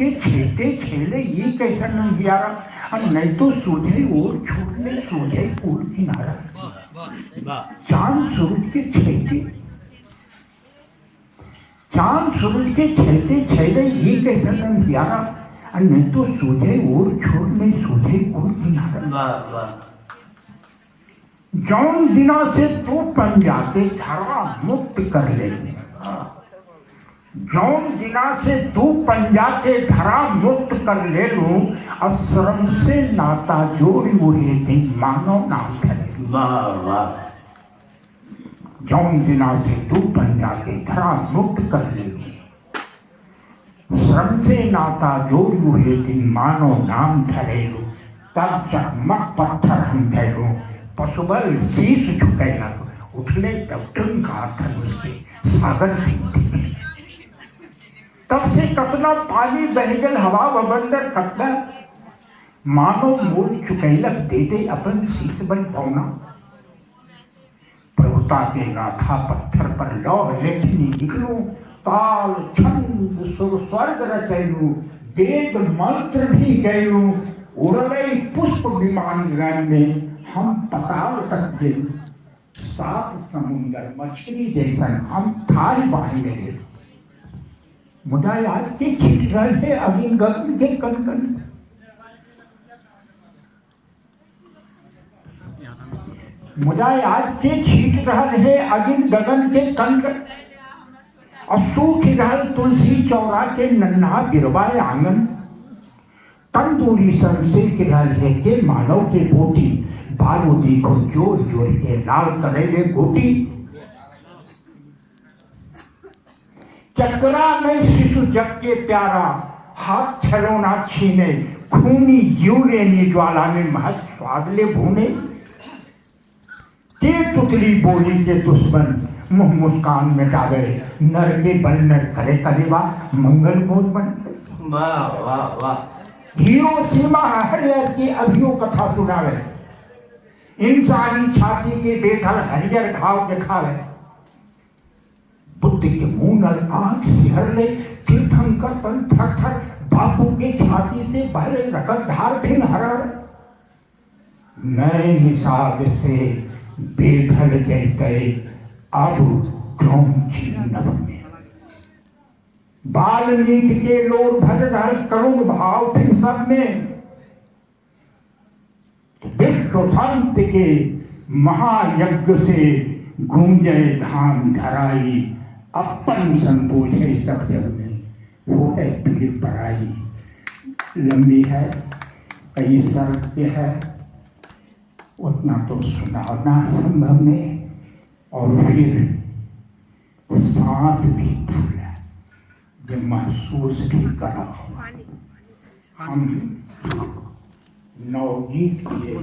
के छेते छेले ये कैसा नंदियारा, और नहीं तो सूझे और छोड़ने सूझे कूल किनारा। चांद सूरज के छेते, चांद सूरज के छेते छेले ये कैसा नंदियारा, और नहीं तो सूझे और छोड़ने सूझे कूल किनारा। जौन दिना से तू पंजा के धरा मुक्त कर ले, जौन दिना से तू पंजा के धरा मुक्त कर ले लूं, अश्रम से नाता जोड़ी हुए दिन मानो नाम धरे। वाह वाह। जौन दिना से तू पंजा के धरा मुक्त कर ले लूं, श्रम से नाता जोड़ी हुए दिन मानो नाम धरे लूं, तब चकमक पत्थर हम धरो, पशुबल शीश झुके लग, उठले तब तुम का धनुष से सागर सिंह। तब से कतना पानी बह गल हवा बबंदर कतना, मानो मोल चुकैलक दे दे अपन शीश बन पौना। प्रभुता के गाथा पत्थर पर लौह लेखनी निकलू, ताल छंद सुर स्वर्ग रचैलू, वेद मंत्र भी गैलू, उड़ले पुष्प विमान गगन में, हम पताल तक दिल, सात समुंदर मछली जैसन हम थाल बाही गए। मुझा याद के छिट रहे अगिन गगन के कण कण, मुझा याद के छीट रहे अगिन गगन के कण कण, और सूख रहल तुलसी चौरा के नन्हा गिरवाए आंगन। तंदूरी सन से गिरल है के मानव के बोटी, बालू देखो जोर जोर के लाल करेले गोटी। चकरा में शिशु जग के प्यारा, हाथ छलोना छीने, खूनी यूरे ने ज्वाला में महत स्वाद ले भूने। के तुतली बोली के दुश्मन, मुंह मुस्कान में डाले, नर के बन नर करे कलेवा, मंगल भोज बन। वाह वाह वाह। हीरो सीमा हरियर की अभियो कथा सुनावे, इंसानी छाती के बेधल हरियर घाव दिखावे। बुद्ध के मुंह नल आंख सिहर ले, तीर्थंकर तन थर थर, बापू के छाती से बहरे रकत धार फिर हरर। नए हिसाब से बेधल जैते अब क्रोम नभ में, वाल्मीकि के लोर भर रहल करुण भाव फिर सब में। विश्वसंत के महायज्ञ से गूंजे धाम धराई, अपन संबोधे सब जग में, वो है भीड़ पराई। लंबी है, कई सड़क पे है, उतना तो सुनाना संभव नहीं, और फिर सांस भी फूला, जो महसूस भी करा। हम नवगीत किए